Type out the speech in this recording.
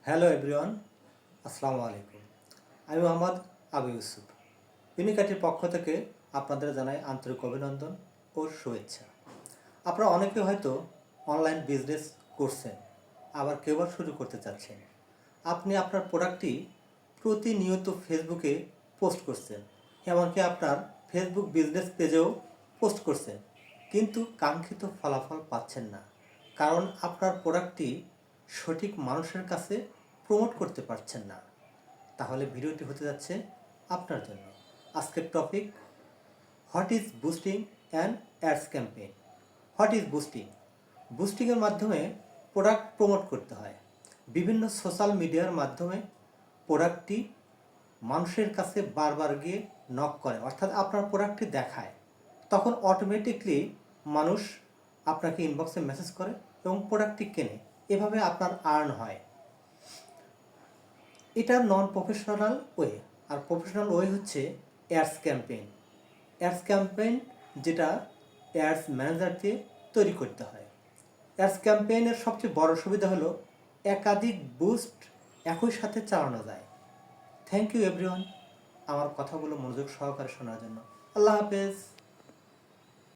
Hello everyone, আসসালামু আলাইকুম। আমি মোহাম্মদ আবু ইউসুফ। ইউনিকাটির পক্ষ থেকে আপনাদের জানাই আন্তরিক অভিনন্দন ও শুভেচ্ছা। আপনারা অনেকে হয়তো অনলাইন বিজনেস করছেন, আবার কেউ বা শুরু করতে চাচ্ছেন। আপনি আপনার প্রোডাক্টটি প্রতিনিয়ত ফেসবুকে পোস্ট করছেন, এমনকি আপনার ফেসবুক বিজনেস পেজেও পোস্ট করছেন, কিন্তু কাঙ্ক্ষিত ফলাফল পাচ্ছেন না, কারণ আপনার প্রোডাক্টটি সঠিক মানুষের কাছে প্রমোট করতে পারছেন না। তাহলে ভিডিওটি হতে যাচ্ছে আপনার জন্য। আজকের topic, what is boosting and ads campaign. What is boosting? বুস্টিংয়ের মাধ্যমে প্রোডাক্ট প্রমোট করতে হয়। বিভিন্ন সোশ্যাল মিডিয়ার মাধ্যমে প্রোডাক্টটি মানুষের কাছে বারবার গিয়ে নক করে, অর্থাৎ আপনার প্রোডাক্টটি দেখায়। তখন অটোমেটিকলি মানুষ আপনাকে ইনবক্সে মেসেজ করে এবং প্রোডাক্টটি কেনে। এভাবে আপনার আর্ন হয়। এটা নন প্রফেশনাল ওয়ে। আর প্রফেশনাল ওয়ে হচ্ছে অ্যাডস ক্যাম্পেইন। অ্যাডস ক্যাম্পেইন যেটা অ্যাডস ম্যানেজার দিয়ে তৈরি করতে হয়। অ্যাডস ক্যাম্পেইনের সবচেয়ে বড় সুবিধা হলো একাধিক বুস্ট একই সাথে চালানো যায়। থ্যাংক ইউ এভরিওয়ান আমার কথাগুলো মনোযোগ সহকারে শোনার জন্য। আল্লাহ হাফেজ।